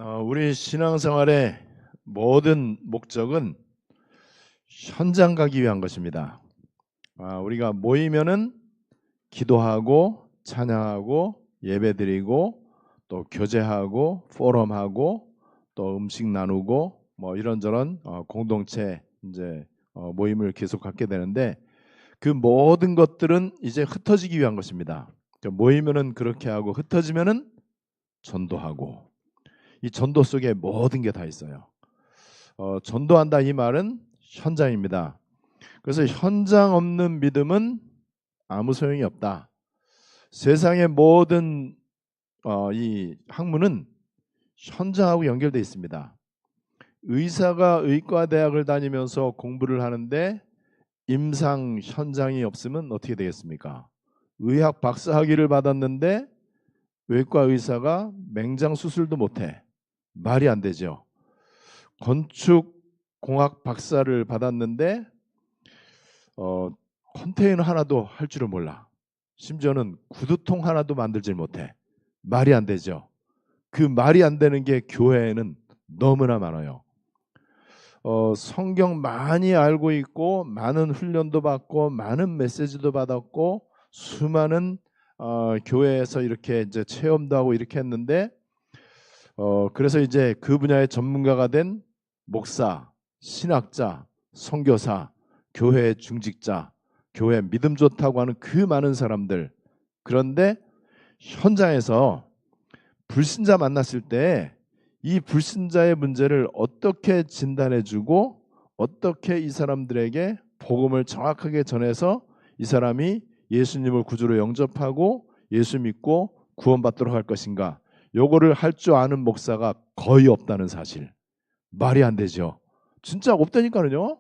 우리 신앙생활의 모든 목적은 현장 가기 위한 것입니다. 우리가 모이면은 기도하고 찬양하고 예배드리고 또 교제하고 포럼하고 또 음식 나누고 뭐 이런저런 공동체 이제 모임을 계속 갖게 되는데, 그 모든 것들은 이제 흩어지기 위한 것입니다. 모이면은 그렇게 하고 흩어지면은 전도하고, 이 전도 속에 모든 게 다 있어요. 전도한다 이 말은 현장입니다. 그래서 현장 없는 믿음은 아무 소용이 없다. 세상의 모든 이 학문은 현장하고 연결되어 있습니다. 의사가 의과대학을 다니면서 공부를 하는데 임상 현장이 없으면 어떻게 되겠습니까? 의학 박사학위를 받았는데 외과 의사가 맹장 수술도 못해. 말이 안 되죠. 건축공학 박사를 받았는데 컨테이너 하나도 할 줄을 몰라. 심지어는 구두통 하나도 만들질 못해. 말이 안 되죠. 그 말이 안 되는 게 교회에는 너무나 많아요. 성경 많이 알고 있고 많은 훈련도 받고 많은 메시지도 받았고 수많은 교회에서 이렇게 이제 체험도 하고 이렇게 했는데, 그래서 이제 그 분야의 전문가가 된 목사, 신학자, 선교사, 교회 중직자, 교회 믿음 좋다고 하는 그 많은 사람들. 그런데 현장에서 불신자 만났을 때 이 불신자의 문제를 어떻게 진단해주고 어떻게 이 사람들에게 복음을 정확하게 전해서 이 사람이 예수님을 구주로 영접하고 예수 믿고 구원받도록 할 것인가, 요거를 할 줄 아는 목사가 거의 없다는 사실. 말이 안 되죠. 진짜 없다니까요.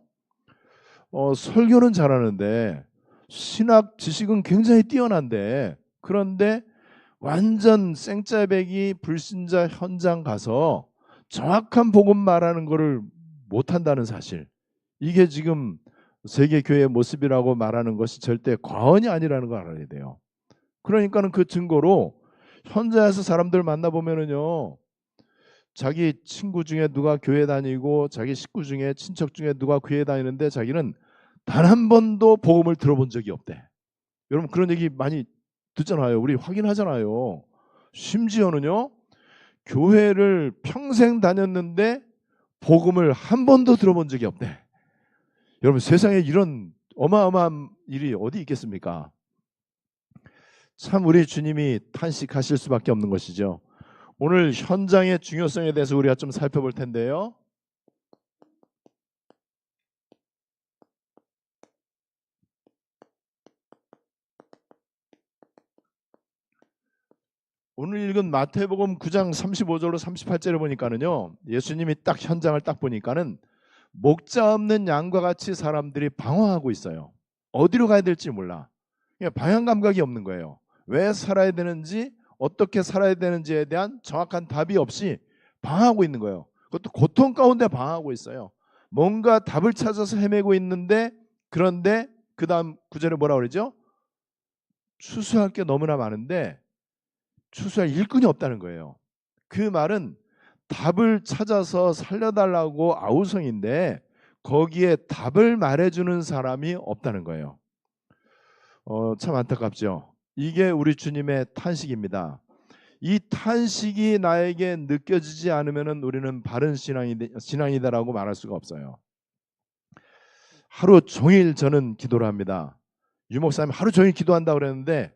설교는 잘하는데 신학 지식은 굉장히 뛰어난데, 그런데 완전 생짜배기 불신자 현장 가서 정확한 복음 말하는 거를 못한다는 사실. 이게 지금 세계교회의 모습이라고 말하는 것이 절대 과언이 아니라는 걸 알아야 돼요. 그러니까는 그 증거로 현장에서 사람들 만나보면은요, 자기 친구 중에 누가 교회 다니고 자기 식구 중에 친척 중에 누가 교회 다니는데 자기는 단 한 번도 복음을 들어본 적이 없대. 여러분 그런 얘기 많이 듣잖아요. 우리 확인하잖아요. 심지어는요, 교회를 평생 다녔는데 복음을 한 번도 들어본 적이 없대. 여러분 세상에 이런 어마어마한 일이 어디 있겠습니까? 참 우리 주님이 탄식하실 수밖에 없는 것이죠. 오늘 현장의 중요성에 대해서 우리가 좀 살펴볼 텐데요. 오늘 읽은 마태복음 9장 35절로 38절을 보니까는요, 예수님이 딱 현장을 딱 보니까는 목자 없는 양과 같이 사람들이 방황하고 있어요. 어디로 가야 될지 몰라. 그냥 방향 감각이 없는 거예요. 왜 살아야 되는지, 어떻게 살아야 되는지에 대한 정확한 답이 없이 방황하고 있는 거예요. 그것도 고통 가운데 방황하고 있어요. 뭔가 답을 찾아서 헤매고 있는데, 그런데 그 다음 구절에 뭐라 그러죠? 추수할 게 너무나 많은데 추수할 일꾼이 없다는 거예요. 그 말은 답을 찾아서 살려달라고 아우성인데 거기에 답을 말해주는 사람이 없다는 거예요. 참 안타깝죠. 이게 우리 주님의 탄식입니다. 이 탄식이 나에게 느껴지지 않으면 우리는 바른 신앙이다라고 말할 수가 없어요. 하루 종일 저는 기도를 합니다. 유 목사님 하루 종일 기도한다고 그랬는데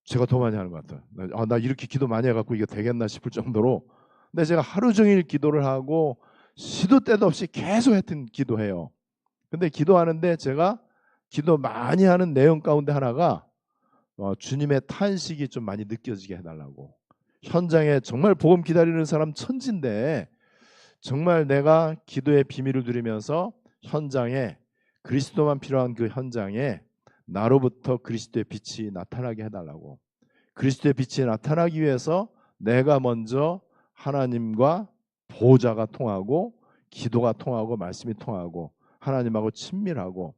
제가 더 많이 하는 것 같아요. 나 이렇게 기도 많이 해갖고 이게 되겠나 싶을 정도로. 근데 제가 하루 종일 기도를 하고 시도 때도 없이 계속 하여튼 기도해요. 근데 기도하는데 제가 기도 많이 하는 내용 가운데 하나가 주님의 탄식이 좀 많이 느껴지게 해달라고. 현장에 정말 복음 기다리는 사람 천진데 정말 내가 기도의 비밀을 누리면서 현장에 그리스도만 필요한 그 현장에 나로부터 그리스도의 빛이 나타나게 해달라고. 그리스도의 빛이 나타나기 위해서 내가 먼저 하나님과 보호자가 통하고 기도가 통하고 말씀이 통하고 하나님하고 친밀하고,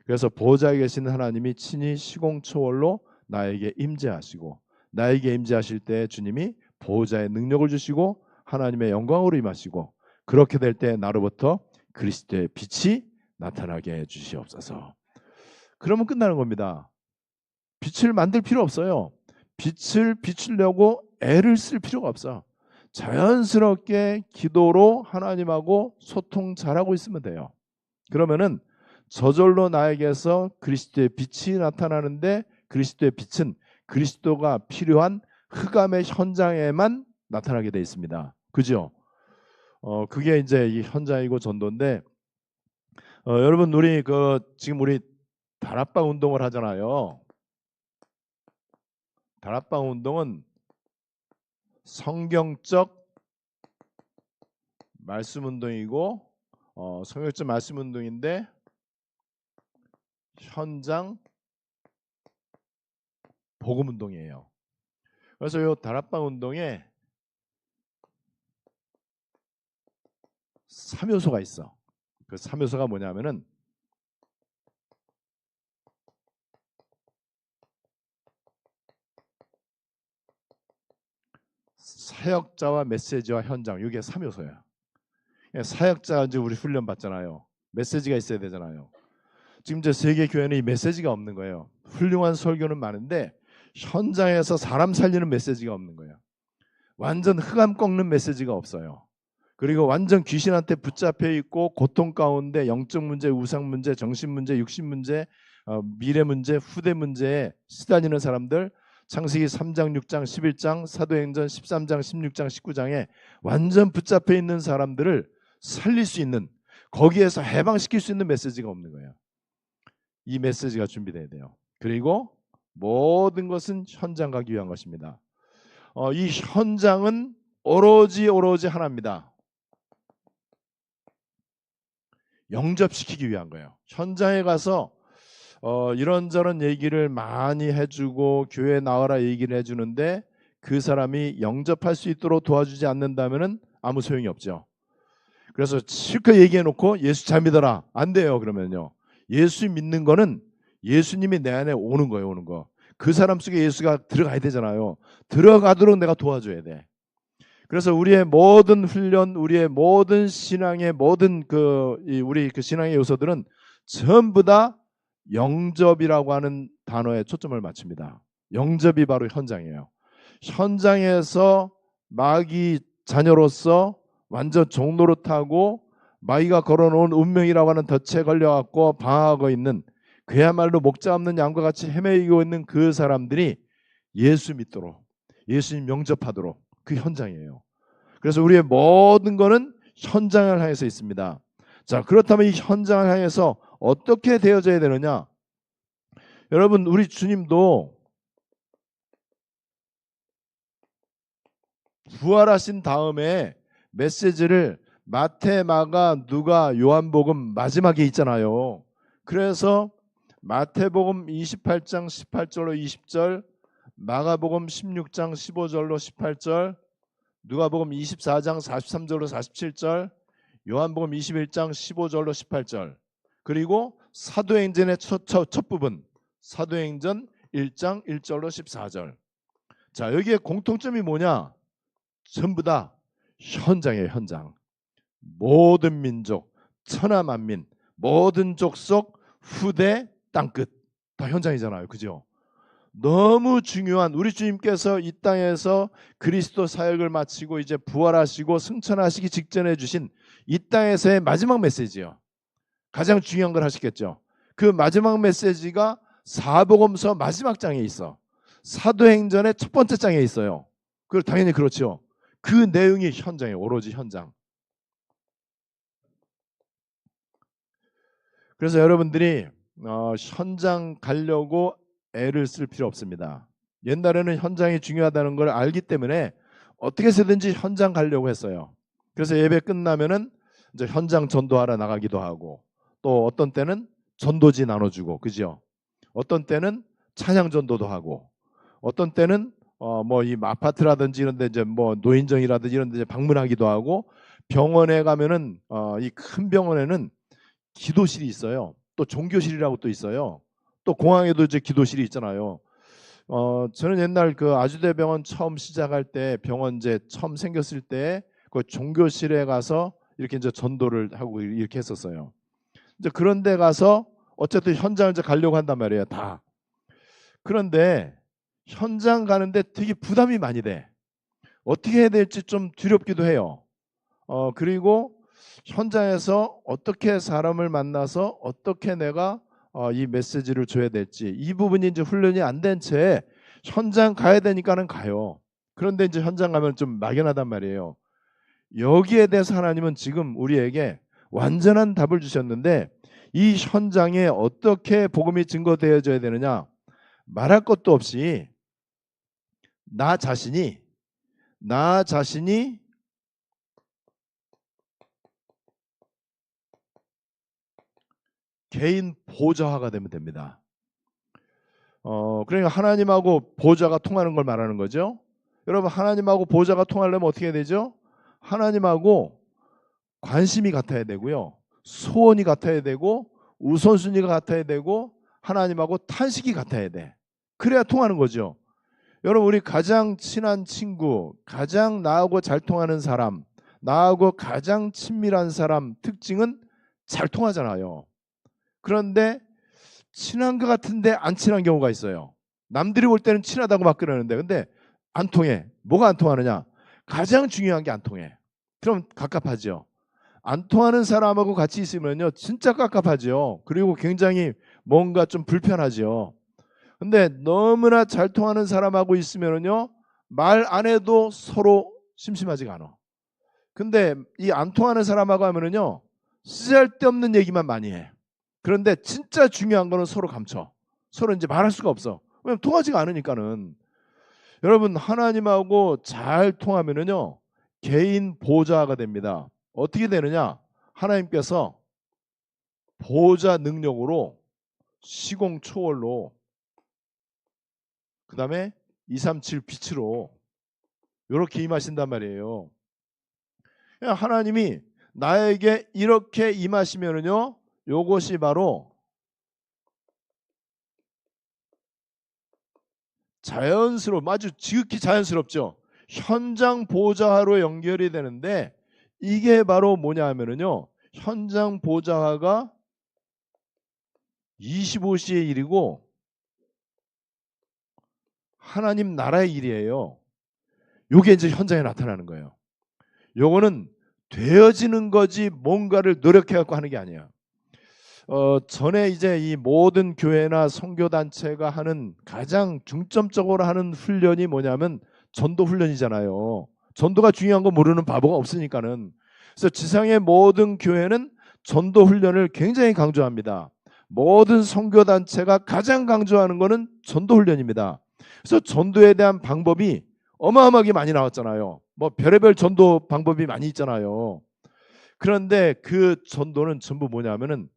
그래서 보호자에 계신 하나님이 친히 시공초월로 나에게 임재하시고, 나에게 임재하실 때 주님이 보호자의 능력을 주시고 하나님의 영광으로 임하시고 그렇게 될 때 나로부터 그리스도의 빛이 나타나게 해 주시옵소서. 그러면 끝나는 겁니다. 빛을 만들 필요 없어요. 빛을 비추려고 애를 쓸 필요가 없어. 자연스럽게 기도로 하나님하고 소통 잘하고 있으면 돼요. 그러면은 저절로 나에게서 그리스도의 빛이 나타나는데 그리스도의 빛은 그리스도가 필요한 흑암의 현장에만 나타나게 돼 있습니다. 그죠? 그게 이제 이 현장이고 전도인데, 여러분 우리 지금 우리 다락방 운동을 하잖아요. 다락방 운동은 성경적 말씀 운동이고, 성경적 말씀 운동인데 현장 복음 운동이에요. 그래서 이 다락방 운동에 3요소가 있어. 그 3요소가 뭐냐면은 사역자와 메시지와 현장, 이게 3요소야. 사역자 이제 우리 훈련 받잖아요. 메시지가 있어야 되잖아요. 지금 이제 세계 교회는 이 메시지가 없는 거예요. 훌륭한 설교는 많은데 현장에서 사람 살리는 메시지가 없는 거예요. 완전 흑암 꺾는 메시지가 없어요. 그리고 완전 귀신한테 붙잡혀 있고 고통 가운데 영적 문제, 우상 문제, 정신 문제, 육신 문제, 미래 문제, 후대 문제에 시달리는 사람들, 창세기 3장, 6장, 11장, 사도행전 13장, 16장, 19장에 완전 붙잡혀 있는 사람들을 살릴 수 있는, 거기에서 해방시킬 수 있는 메시지가 없는 거예요. 이 메시지가 준비돼야 돼요. 그리고 모든 것은 현장 가기 위한 것입니다. 이 현장은 오로지 하나입니다. 영접시키기 위한 거예요. 현장에 가서 이런저런 얘기를 많이 해주고 교회 나와라 얘기를 해주는데 그 사람이 영접할 수 있도록 도와주지 않는다면 아무 소용이 없죠. 그래서 실컷 얘기해놓고 예수 잘 믿어라, 안 돼요. 그러면요, 예수 믿는 거는 예수님이 내 안에 오는 거예요. 오는 거. 그 사람 속에 예수가 들어가야 되잖아요. 들어가도록 내가 도와줘야 돼. 그래서 우리의 모든 훈련, 우리의 모든 신앙의 모든 우리 신앙의 요소들은 전부 다 영접이라고 하는 단어에 초점을 맞춥니다. 영접이 바로 현장이에요. 현장에서 마귀 자녀로서 완전 종노릇하고 마귀가 걸어놓은 운명이라고 하는 덫에 걸려갖고 방황하고 있는, 그야말로 목자 없는 양과 같이 헤매이고 있는 그 사람들이 예수 믿도록, 예수님 영접하도록, 그 현장이에요. 그래서 우리의 모든 거는 현장을 향해서 있습니다. 자, 그렇다면 이 현장을 향해서 어떻게 되어져야 되느냐? 여러분, 우리 주님도 부활하신 다음에 메시지를 마태, 마가, 누가, 요한복음 마지막에 있잖아요. 그래서 마태복음 28장 18절로 20절, 마가복음 16장 15절로 18절, 누가복음 24장 43절로 47절, 요한복음 21장 15절로 18절, 그리고 사도행전의 첫 부분, 사도행전 1장 1절로 14절. 자, 여기에 공통점이 뭐냐? 전부 다 현장이에요. 현장. 모든 민족, 천하 만민, 모든 족속, 후대, 땅끝 다 현장이잖아요. 그죠? 너무 중요한, 우리 주님께서 이 땅에서 그리스도 사역을 마치고 이제 부활하시고 승천하시기 직전에 주신 이 땅에서의 마지막 메시지요. 가장 중요한 걸 하시겠죠. 그 마지막 메시지가 사복음서 마지막 장에 있어. 사도행전의 첫 번째 장에 있어요. 그 당연히 그렇죠. 그 내용이 현장이에요. 오로지 현장. 그래서 여러분들이 현장 가려고 애를 쓸 필요 없습니다. 옛날에는 현장이 중요하다는 걸 알기 때문에 어떻게 해서든지 현장 가려고 했어요. 그래서 예배 끝나면은 이제 현장 전도하러 나가기도 하고, 또 어떤 때는 전도지 나눠주고, 그죠? 어떤 때는 찬양 전도도 하고, 어떤 때는 뭐 이 아파트라든지 이런데 이제 뭐 노인정이라든지 이런데 이제 방문하기도 하고, 병원에 가면은 이 큰 병원에는 기도실이 있어요. 또 종교실이라고 또 있어요. 또 공항에도 이제 기도실이 있잖아요. 저는 옛날 그 아주대병원 처음 시작할 때, 병원 이제 처음 생겼을 때 그 종교실에 가서 이렇게 이제 전도를 하고 이렇게 했었어요. 이제 그런 데 가서 어쨌든 현장을 이제 가려고 한단 말이에요, 다. 그런데 현장 가는데 되게 부담이 많이 돼. 어떻게 해야 될지 좀 두렵기도 해요. 그리고 현장에서 어떻게 사람을 만나서 어떻게 내가 이 메시지를 줘야 될지, 이 부분이 이제 훈련이 안 된 채 현장 가야 되니까는 가요. 그런데 이제 현장 가면 좀 막연하단 말이에요. 여기에 대해서 하나님은 지금 우리에게 완전한 답을 주셨는데, 이 현장에 어떻게 복음이 증거되어져야 되느냐, 말할 것도 없이 나 자신이 개인 보좌가 되면 됩니다. 그러니까 하나님하고 보좌가 통하는 걸 말하는 거죠. 여러분, 하나님하고 보좌가 통하려면 어떻게 해야 되죠? 하나님하고 관심이 같아야 되고요, 소원이 같아야 되고, 우선순위가 같아야 되고, 하나님하고 탄식이 같아야 돼. 그래야 통하는 거죠. 여러분, 우리 가장 친한 친구, 가장 나하고 잘 통하는 사람, 나하고 가장 친밀한 사람 특징은 잘 통하잖아요. 그런데 친한 것 같은데 안 친한 경우가 있어요. 남들이 볼 때는 친하다고 막 그러는데 근데 안 통해. 뭐가 안 통하느냐? 가장 중요한 게 안 통해. 그럼 갑갑하죠. 안 통하는 사람하고 같이 있으면요, 진짜 갑갑하죠. 그리고 굉장히 뭔가 좀 불편하죠. 근데 너무나 잘 통하는 사람하고 있으면요, 말 안 해도 서로 심심하지가 않아. 근데 이 안 통하는 사람하고 하면은요, 쓰잘데없는 얘기만 많이 해. 그런데 진짜 중요한 거는 서로 감춰. 서로 이제 말할 수가 없어. 왜냐면 통하지가 않으니까는. 여러분, 하나님하고 잘 통하면은요, 개인 보좌가 됩니다. 어떻게 되느냐? 하나님께서 보좌 능력으로 시공초월로, 그 다음에 237 빛으로 이렇게 임하신단 말이에요. 하나님이 나에게 이렇게 임하시면은요, 요것이 바로 아주 지극히 자연스럽죠. 현장 보좌로 연결이 되는데, 이게 바로 뭐냐 하면은요, 현장 보좌가 25시의 일이고 하나님 나라의 일이에요. 요게 이제 현장에 나타나는 거예요. 요거는 되어지는 거지 뭔가를 노력해 갖고 하는 게 아니야. 전에 이제 이 모든 교회나 선교단체가 하는 가장 중점적으로 하는 훈련이 뭐냐면 전도 훈련이잖아요. 전도가 중요한 거 모르는 바보가 없으니까는. 그래서 지상의 모든 교회는 전도 훈련을 굉장히 강조합니다. 모든 선교단체가 가장 강조하는 거는 전도 훈련입니다. 그래서 전도에 대한 방법이 어마어마하게 많이 나왔잖아요. 뭐 별의별 전도 방법이 많이 있잖아요. 그런데 그 전도는 전부 뭐냐면은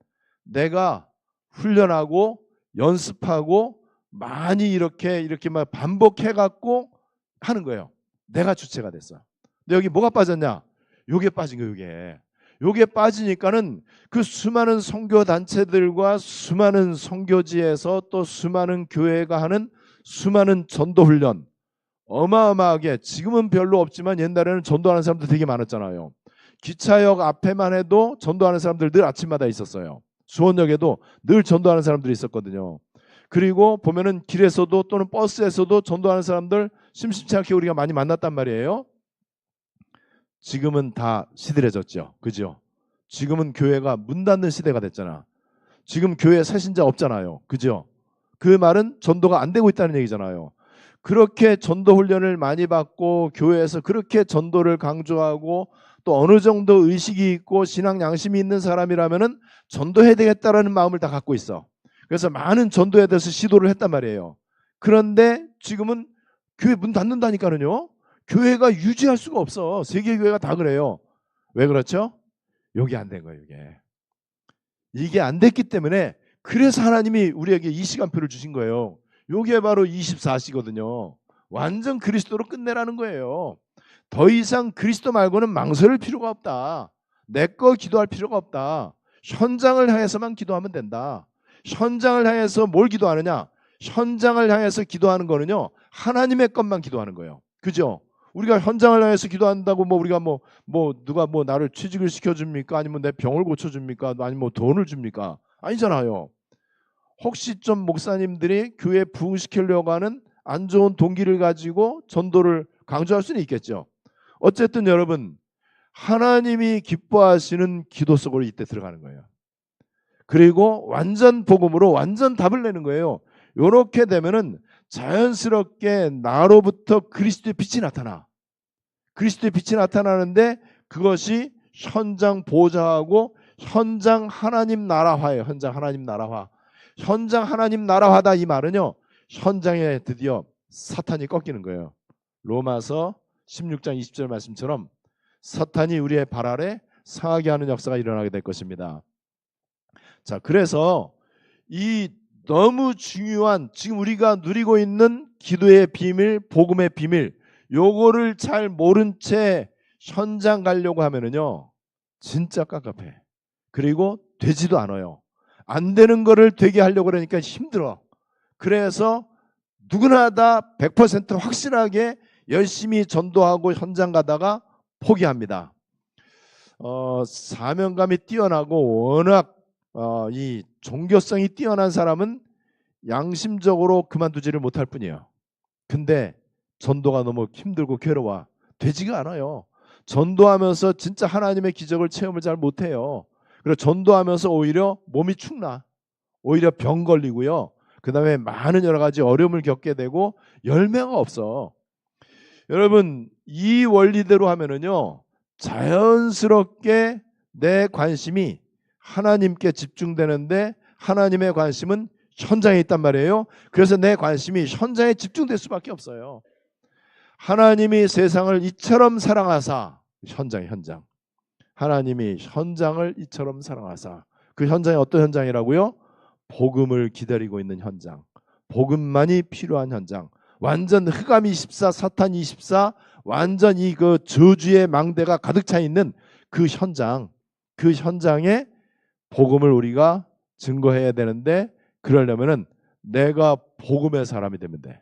내가 훈련하고 연습하고 많이 이렇게 막 반복해 갖고 하는 거예요. 내가 주체가 됐어. 근데 여기 뭐가 빠졌냐? 요게 빠진 거예요. 요게 빠지니까는 그 수많은 선교 단체들과 수많은 선교지에서 또 수많은 교회가 하는 수많은 전도 훈련, 어마어마하게, 지금은 별로 없지만 옛날에는 전도하는 사람들 되게 많았잖아요. 기차역 앞에만 해도 전도하는 사람들 늘 아침마다 있었어요. 수원역에도 늘 전도하는 사람들이 있었거든요. 그리고 보면은 길에서도 또는 버스에서도 전도하는 사람들 심심치 않게 우리가 많이 만났단 말이에요. 지금은 다 시들해졌죠. 그죠? 지금은 교회가 문 닫는 시대가 됐잖아. 지금 교회 새신자 없잖아요. 그죠? 그 말은 전도가 안 되고 있다는 얘기잖아요. 그렇게 전도 훈련을 많이 받고 교회에서 그렇게 전도를 강조하고 또 어느 정도 의식이 있고 신앙 양심이 있는 사람이라면은 전도해야 되겠다라는 마음을 다 갖고 있어. 그래서 많은 전도에 대해서 시도를 했단 말이에요. 그런데 지금은 교회 문 닫는다니까는요. 교회가 유지할 수가 없어. 세계 교회가 다 그래요. 왜 그렇죠? 여기 안 된 거예요. 이게 안 됐기 때문에, 그래서 하나님이 우리에게 이 시간표를 주신 거예요. 이게 바로 24시거든요. 완전 그리스도로 끝내라는 거예요. 더 이상 그리스도 말고는 망설일 필요가 없다. 내 거 기도할 필요가 없다. 현장을 향해서만 기도하면 된다. 현장을 향해서 뭘 기도하느냐? 현장을 향해서 기도하는 거는요, 하나님의 것만 기도하는 거예요. 그죠? 우리가 현장을 향해서 기도한다고 뭐 우리가 누가 나를 취직을 시켜줍니까? 아니면 내 병을 고쳐줍니까? 아니면 뭐 돈을 줍니까? 아니잖아요. 혹시 좀 목사님들이 교회 부흥시키려고 하는 안 좋은 동기를 가지고 전도를 강조할 수는 있겠죠. 어쨌든 여러분, 하나님이 기뻐하시는 기도 속으로 이때 들어가는 거예요. 그리고 완전 복음으로 완전 답을 내는 거예요. 이렇게 되면은 자연스럽게 나로부터 그리스도의 빛이 나타나. 그리스도의 빛이 나타나는데 그것이 현장 보좌하고 현장 하나님 나라화예요. 현장 하나님 나라화. 현장 하나님 나라화다 이 말은요. 현장에 드디어 사탄이 꺾이는 거예요. 로마서 16장 20절 말씀처럼 사탄이 우리의 발 아래 상하게 하는 역사가 일어나게 될 것입니다. 자, 그래서 이 너무 중요한 지금 우리가 누리고 있는 기도의 비밀, 복음의 비밀, 요거를 잘 모른 채 현장 가려고 하면은요, 진짜 깝깝해. 그리고 되지도 않아요. 안 되는 거를 되게 하려고 그러니까 힘들어. 그래서 누구나 다 100% 확실하게 열심히 전도하고 현장 가다가 포기합니다. 사명감이 뛰어나고 워낙 이 종교성이 뛰어난 사람은 양심적으로 그만두지를 못할 뿐이에요. 근데 전도가 너무 힘들고 괴로워. 되지가 않아요. 전도하면서 진짜 하나님의 기적을 체험을 잘 못해요. 그리고 전도하면서 오히려 몸이 축나. 오히려 병 걸리고요. 그 다음에 많은 여러 가지 어려움을 겪게 되고 열매가 없어. 여러분, 이 원리대로 하면은요, 자연스럽게 내 관심이 하나님께 집중되는데 하나님의 관심은 현장에 있단 말이에요. 그래서 내 관심이 현장에 집중될 수밖에 없어요. 하나님이 세상을 이처럼 사랑하사, 현장. 하나님이 현장을 이처럼 사랑하사. 그 현장이 어떤 현장이라고요? 복음을 기다리고 있는 현장. 복음만이 필요한 현장. 완전 흑암 24, 사탄 24, 완전 이 그 저주의 망대가 가득 차 있는 그 현장. 그 현장에 복음을 우리가 증거해야 되는데 그러려면은 내가 복음의 사람이 되면 돼.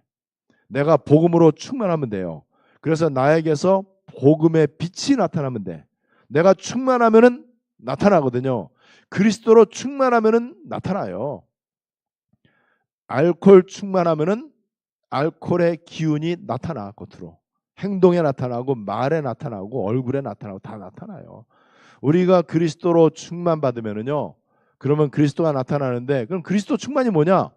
내가 복음으로 충만하면 돼요. 그래서 나에게서 복음의 빛이 나타나면 돼. 내가 충만하면은 나타나거든요. 그리스도로 충만하면은 나타나요. 알코올 충만하면은 알코올의 기운이 나타나 겉으로. 행동에 나타나고 말에 나타나고 얼굴에 나타나고 다 나타나요. 우리가 그리스도로 충만받으면은요. 그러면 그리스도가 나타나는데 그럼 그리스도 충만이 뭐냐?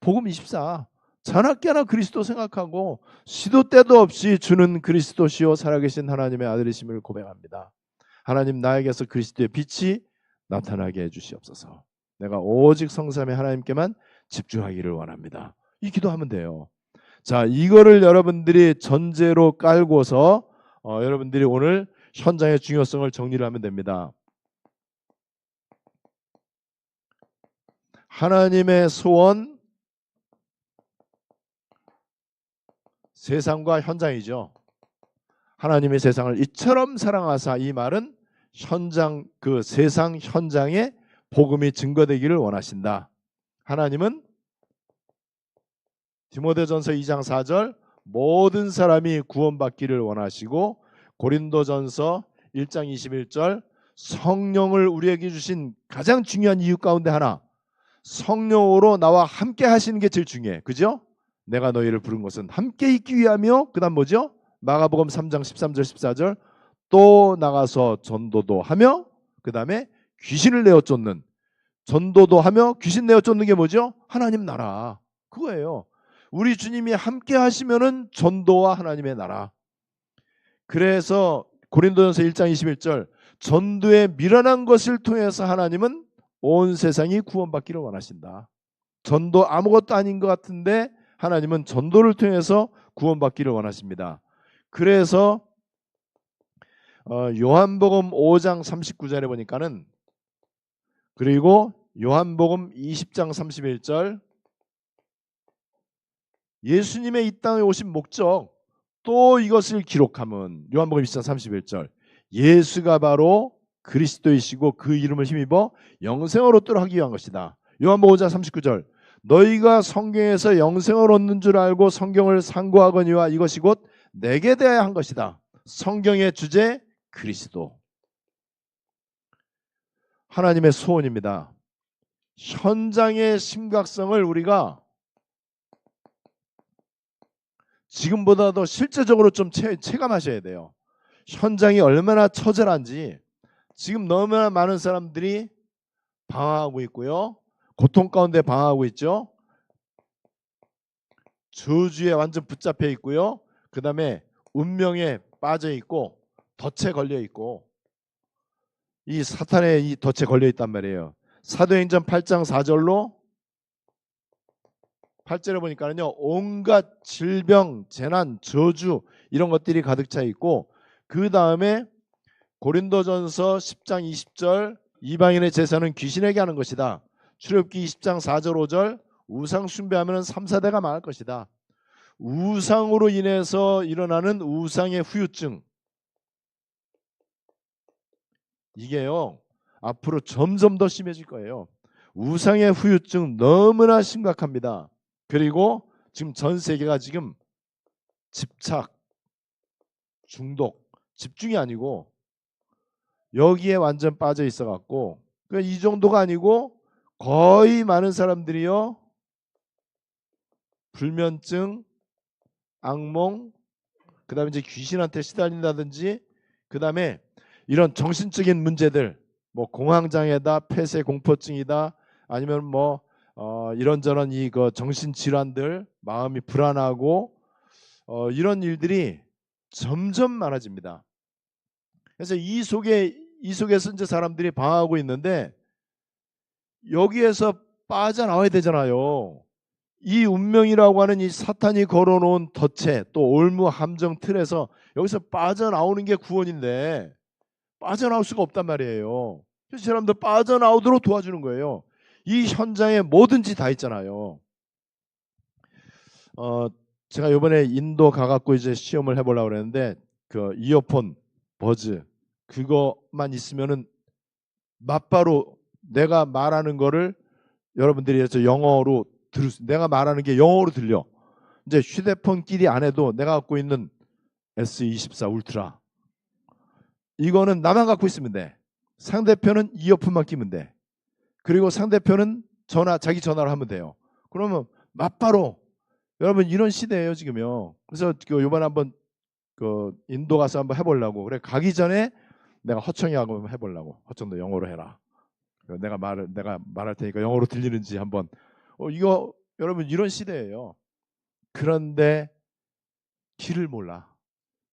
복음 24. 자나깨나 그리스도 생각하고 시도 때도 없이 주는 그리스도시요 살아계신 하나님의 아들이심을 고백합니다. 하나님 나에게서 그리스도의 빛이 나타나게 해주시옵소서. 내가 오직 성삼의 하나님께만 집중하기를 원합니다. 이 기도하면 돼요. 자, 이거를 여러분들이 전제로 깔고서 여러분들이 오늘 현장의 중요성을 정리를 하면 됩니다. 하나님의 소원, 세상과 현장이죠. 하나님의 세상을 이처럼 사랑하사, 이 말은 현장, 그 세상 현장에 복음이 증거되기를 원하신다. 하나님은 디모데전서 2장 4절 모든 사람이 구원받기를 원하시고, 고린도전서 1장 21절 성령을 우리에게 주신 가장 중요한 이유 가운데 하나, 성령으로 나와 함께 하시는 게 제일 중요해. 그죠? 내가 너희를 부른 것은 함께 있기 위하며, 그 다음 뭐죠? 마가복음 3장 13절 14절 또 나가서 전도도 하며, 그 다음에 귀신을 내어 쫓는, 전도도 하며 귀신 내어 쫓는 게 뭐죠? 하나님 나라. 그거예요. 우리 주님이 함께 하시면은 전도와 하나님의 나라. 그래서 고린도전서 1장 21절 전도에 미련한 것을 통해서 하나님은 온 세상이 구원받기를 원하신다. 전도 아무것도 아닌 것 같은데 하나님은 전도를 통해서 구원받기를 원하십니다. 그래서 요한복음 5장 39절에 보니까는, 그리고 요한복음 20장 31절 예수님의 이 땅에 오신 목적, 또 이것을 기록함은 요한복음 20장 31절 예수가 바로 그리스도이시고 그 이름을 힘입어 영생을 얻도록 하기 위한 것이다. 요한복음 5장 39절 너희가 성경에서 영생을 얻는 줄 알고 성경을 상고하거니와 이것이 곧 내게 대하여 한 것이다. 성경의 주제 그리스도. 하나님의 소원입니다. 현장의 심각성을 우리가 지금보다 더 실제적으로 좀 체감하셔야 돼요. 현장이 얼마나 처절한지. 지금 너무나 많은 사람들이 방황하고 있고요. 고통 가운데 방황하고 있죠. 저주에 완전 붙잡혀 있고요. 그 다음에 운명에 빠져 있고 덫에 걸려 있고, 이 사탄의 이 덫에 걸려 있단 말이에요. 사도행전 8장 4절로 8절에 보니까는요, 온갖 질병, 재난, 저주 이런 것들이 가득 차 있고, 그 다음에 고린도전서 10장 20절 이방인의 제사는 귀신에게 하는 것이다. 출애굽기 20장 4절 5절 우상 숭배하면 3, 4대가 망할 것이다. 우상으로 인해서 일어나는 우상의 후유증, 이게요 앞으로 점점 더 심해질 거예요. 우상의 후유증 너무나 심각합니다. 그리고 지금 전 세계가 지금 집착, 중독, 집중이 아니고 여기에 완전 빠져 있어 갖고, 이 정도가 아니고 거의 많은 사람들이요 불면증, 악몽, 그 다음에 이제 귀신한테 시달린다든지, 그 다음에 이런 정신적인 문제들, 뭐 공황장애다, 폐쇄공포증이다, 아니면 뭐 이런저런 정신 질환들, 마음이 불안하고 이런 일들이 점점 많아집니다. 그래서 이 속에서 이제 사람들이 방황하고 있는데, 여기에서 빠져나와야 되잖아요. 이 운명이라고 하는 이 사탄이 걸어놓은 덫에, 또 올무 함정 틀에서 여기서 빠져나오는 게 구원인데 빠져나올 수가 없단 말이에요. 그래서 사람들 빠져나오도록 도와주는 거예요. 이 현장에 뭐든지 다 있잖아요. 제가 이번에 인도 가갖고 이제 시험을 해보려고 그랬는데, 그 이어폰 버즈 그거만 있으면은 맞바로 내가 말하는 거를 여러분들이 해서 영어로 내가 말하는 게 영어로 들려. 이제 휴대폰끼리 안 해도 내가 갖고 있는 S24 울트라, 이거는 나만 갖고 있으면 돼. 상대편은 이어폰만 끼면 돼. 그리고 상대편은 자기 전화로 하면 돼요. 그러면 맞바로, 여러분 이런 시대예요 지금요. 그래서 이번에 한번 인도 가서 한번 해보려고. 그래, 가기 전에 내가 허청이하고 해보려고. 허청도 영어로 해라. 내가 말할 테니까 영어로 들리는지 한번. 이거 여러분 이런 시대예요. 그런데 길을 몰라.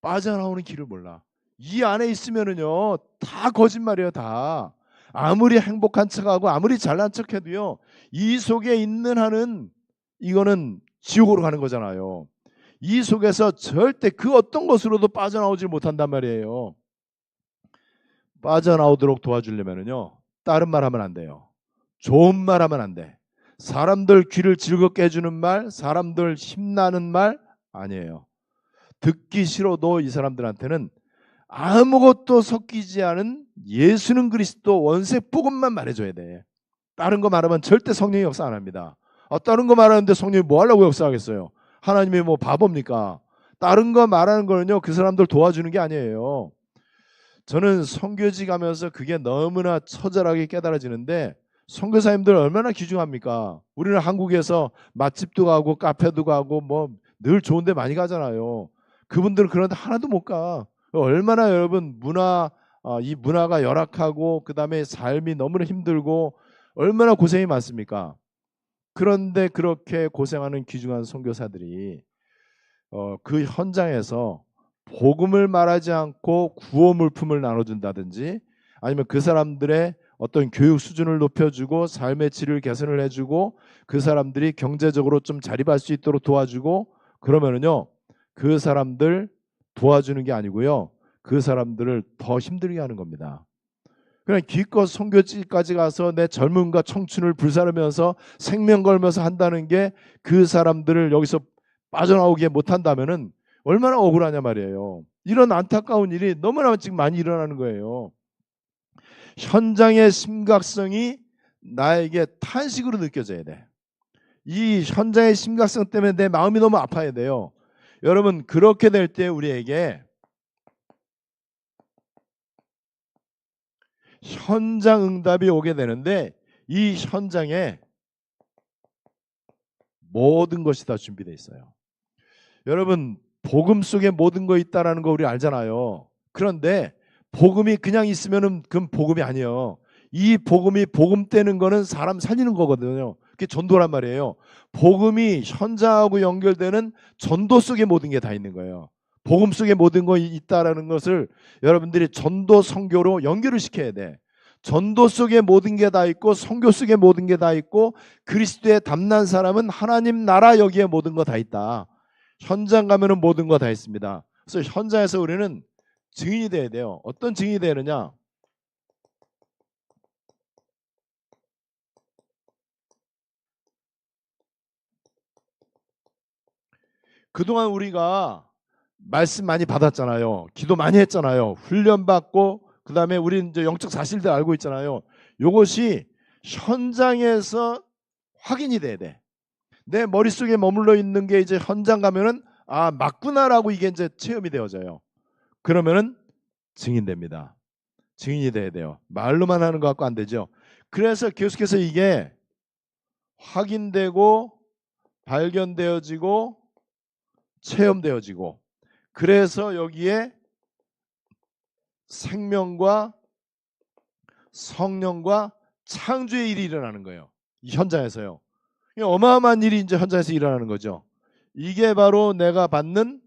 빠져나오는 길을 몰라. 이 안에 있으면은요 다 거짓말이에요. 다. 아무리 행복한 척하고 아무리 잘난 척해도요, 이 속에 있는 한은 이거는 지옥으로 가는 거잖아요. 이 속에서 절대 그 어떤 것으로도 빠져나오지 못한단 말이에요. 빠져나오도록 도와주려면은요, 다른 말 하면 안 돼요. 좋은 말 하면 안 돼. 사람들 귀를 즐겁게 해주는 말, 사람들 힘나는 말 아니에요. 듣기 싫어도 이 사람들한테는 아무것도 섞이지 않은 예수는 그리스도 원색 복음만 말해줘야 돼. 다른 거 말하면 절대 성령이 역사 안 합니다. 다른 거 말하는데 성령이 뭐 하려고 역사하겠어요? 하나님이 뭐 바보입니까? 다른 거 말하는 거는요 그 사람들 도와주는 게 아니에요. 저는 선교지 가면서 그게 너무나 처절하게 깨달아지는데, 선교사님들 얼마나 귀중합니까? 우리는 한국에서 맛집도 가고 카페도 가고 뭐 늘 좋은 데 많이 가잖아요. 그분들은 그런데 하나도 못 가. 얼마나 여러분 이 문화가 열악하고 그 다음에 삶이 너무나 힘들고 얼마나 고생이 많습니까? 그런데 그렇게 고생하는 귀중한 선교사들이 그 현장에서 복음을 말하지 않고 구호 물품을 나눠준다든지, 아니면 그 사람들의 어떤 교육 수준을 높여주고 삶의 질을 개선을 해주고 그 사람들이 경제적으로 좀 자립할 수 있도록 도와주고, 그러면은요 그 사람들 도와주는 게 아니고요 그 사람들을 더 힘들게 하는 겁니다. 그냥 기껏 선교지까지 가서 내 젊음과 청춘을 불사르면서 생명 걸면서 한다는 게 그 사람들을 여기서 빠져나오게 못한다면은 얼마나 억울하냐 말이에요. 이런 안타까운 일이 너무나 지금 많이 일어나는 거예요. 현장의 심각성이 나에게 탄식으로 느껴져야 돼. 이 현장의 심각성 때문에 내 마음이 너무 아파야 돼요. 여러분 그렇게 될 때 우리에게 현장 응답이 오게 되는데 이 현장에 모든 것이 다 준비되어 있어요. 여러분 복음 속에 모든 거 있다라는 거 우리 알잖아요. 그런데 복음이 그냥 있으면은 그건 복음이 아니에요. 이 복음이 복음 떼는 거는 사람 살리는 거거든요. 그게 전도란 말이에요. 복음이 현장하고 연결되는 전도 속에 모든 게 다 있는 거예요. 복음 속에 모든 거 있다라는 것을 여러분들이 전도 선교로 연결을 시켜야 돼. 전도 속에 모든 게 다 있고 선교 속에 모든 게 다 있고 그리스도의 담난 사람은 하나님 나라 여기에 모든 거 다 있다. 현장 가면은 모든 거 다 있습니다. 그래서 현장에서 우리는 증인이 돼야 돼요. 어떤 증인이 되느냐? 그동안 우리가 말씀 많이 받았잖아요. 기도 많이 했잖아요. 훈련 받고 그다음에 우리는 이제 영적 사실들 알고 있잖아요. 요것이 현장에서 확인이 돼야 돼. 내 머릿속에 머물러 있는 게 이제 현장 가면은 아, 맞구나라고 이게 이제 체험이 되어져요. 그러면은 증인됩니다. 증인이 돼야 돼요. 말로만 하는 것 같고 안 되죠. 그래서 계속해서 이게 확인되고 발견되어지고 체험되어지고 그래서 여기에 생명과 성령과 창조의 일이 일어나는 거예요. 이 현장에서요. 어마어마한 일이 이제 현장에서 일어나는 거죠. 이게 바로 내가 받는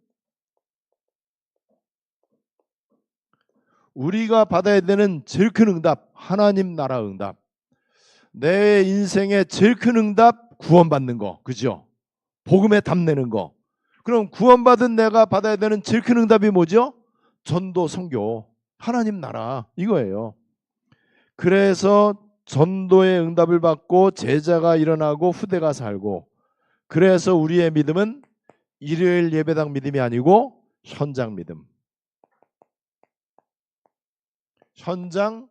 우리가 받아야 되는 제일 큰 응답, 하나님 나라 응답. 내 인생의 제일 큰 응답, 구원받는 거. 그죠? 복음에 답내는 거. 그럼 구원받은 내가 받아야 되는 제일 큰 응답이 뭐죠? 전도, 선교, 하나님 나라 이거예요. 그래서 전도의 응답을 받고 제자가 일어나고 후대가 살고 그래서 우리의 믿음은 일요일 예배당 믿음이 아니고 현장 믿음. 현장,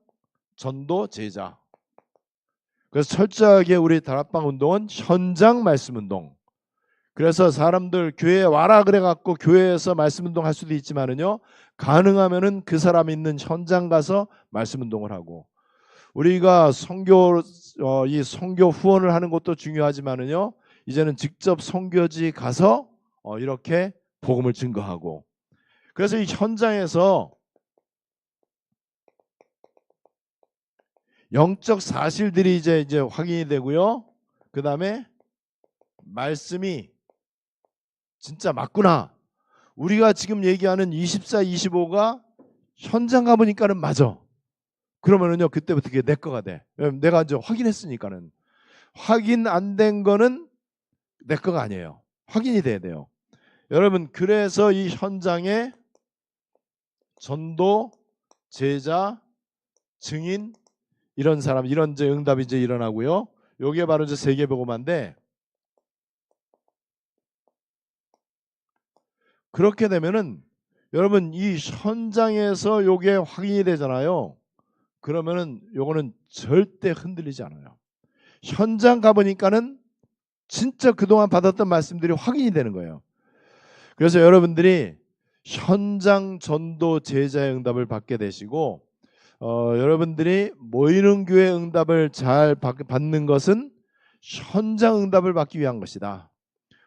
전도, 제자. 그래서 철저하게 우리 다락방 운동은 현장 말씀 운동. 그래서 사람들 교회에 와라 그래갖고 교회에서 말씀 운동할 수도 있지만은요, 가능하면은 그 사람 있는 현장 가서 말씀 운동을 하고, 우리가 이 선교 후원을 하는 것도 중요하지만은요, 이제는 직접 선교지 가서 이렇게 복음을 증거하고, 그래서 이 현장에서 영적 사실들이 이제 확인이 되고요. 그 다음에 말씀이 진짜 맞구나. 우리가 지금 얘기하는 24, 25가 현장 가보니까는 맞아. 그러면은요, 그때부터 그게 내 거가 돼. 내가 이제 확인했으니까는. 확인 안 된 거는 내 거가 아니에요. 확인이 돼야 돼요. 여러분, 그래서 이 현장에 전도, 제자, 증인, 이런 사람, 이런 이제 응답이 이제 일어나고요. 요게 바로 이제 세계복음화인데, 그렇게 되면은 여러분 이 현장에서 요게 확인이 되잖아요. 그러면은 요거는 절대 흔들리지 않아요. 현장 가보니까는 진짜 그동안 받았던 말씀들이 확인이 되는 거예요. 그래서 여러분들이 현장 전도 제자의 응답을 받게 되시고 여러분들이 모이는 교회 응답을 잘 받는 것은 현장 응답을 받기 위한 것이다.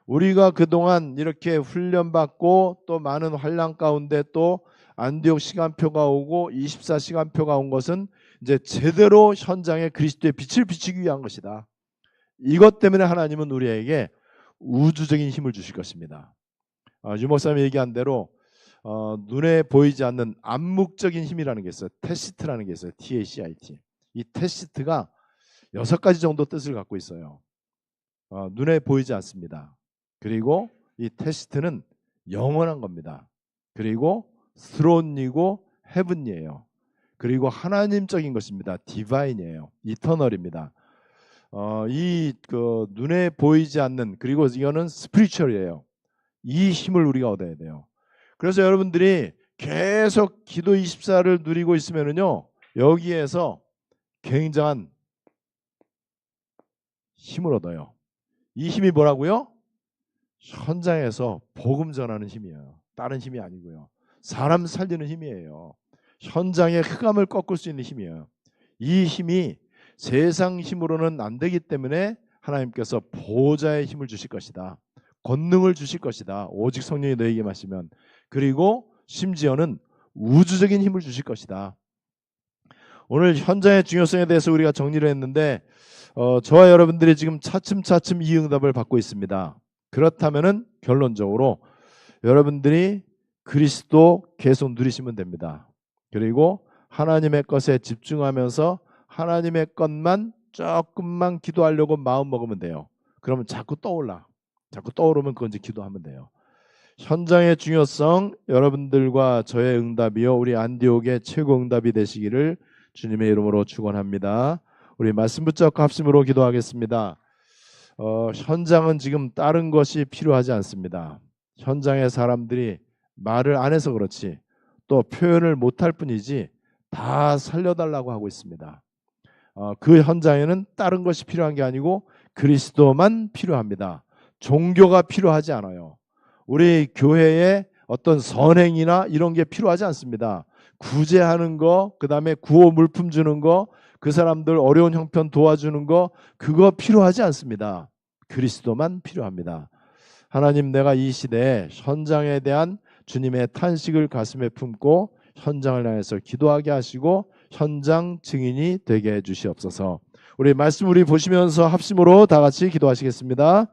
우리가 그동안 이렇게 훈련받고 또 많은 환난 가운데 또 안디옥 시간표가 오고 24시간표가 온 것은 이제 제대로 현장에 그리스도의 빛을 비추기 위한 것이다. 이것 때문에 하나님은 우리에게 우주적인 힘을 주실 것입니다. 유 목사님이 얘기한 대로 눈에 보이지 않는 암묵적인 힘이라는 게 있어요. 테시트라는 게 있어요. TACIT. 이 테시트가 6가지 정도 뜻을 갖고 있어요. 눈에 보이지 않습니다. 그리고 이 테시트는 영원한 겁니다. 그리고 스론이고 헤븐이에요. 그리고 하나님적인 것입니다. 디바인이에요. 이터널입니다. 이 눈에 보이지 않는, 그리고 이거는 스피리추얼이에요. 이 힘을 우리가 얻어야 돼요. 그래서 여러분들이 계속 기도 24를 누리고 있으면은요, 여기에서 굉장한 힘을 얻어요. 이 힘이 뭐라고요? 현장에서 복음 전하는 힘이에요. 다른 힘이 아니고요. 사람 살리는 힘이에요. 현장의 흑암을 꺾을 수 있는 힘이에요. 이 힘이 세상 힘으로는 안 되기 때문에 하나님께서 보호자의 힘을 주실 것이다. 권능을 주실 것이다. 오직 성령이 너에게 마시면. 그리고 심지어는 우주적인 힘을 주실 것이다. 오늘 현장의 중요성에 대해서 우리가 정리를 했는데 저와 여러분들이 지금 차츰차츰 이 응답을 받고 있습니다. 그렇다면은 결론적으로 여러분들이 그리스도 계속 누리시면 됩니다. 그리고 하나님의 것에 집중하면서 하나님의 것만 조금만 기도하려고 마음 먹으면 돼요. 그러면 자꾸 떠올라. 자꾸 떠오르면 그건 이제 기도하면 돼요. 현장의 중요성, 여러분들과 저의 응답이요, 우리 안디옥의 최고 응답이 되시기를 주님의 이름으로 축원합니다. 우리 말씀 붙잡고 합심으로 기도하겠습니다. 현장은 지금 다른 것이 필요하지 않습니다. 현장의 사람들이 말을 안 해서 그렇지, 또 표현을 못할 뿐이지 다 살려달라고 하고 있습니다. 그 현장에는 다른 것이 필요한 게 아니고 그리스도만 필요합니다. 종교가 필요하지 않아요. 우리 교회에 어떤 선행이나 이런 게 필요하지 않습니다. 구제하는 거, 그 다음에 구호 물품 주는 거, 그 사람들 어려운 형편 도와주는 거, 그거 필요하지 않습니다. 그리스도만 필요합니다. 하나님, 내가 이 시대에 현장에 대한 주님의 탄식을 가슴에 품고 현장을 향해서 기도하게 하시고 현장 증인이 되게 해 주시옵소서. 우리 말씀 보시면서 합심으로 다 같이 기도하시겠습니다.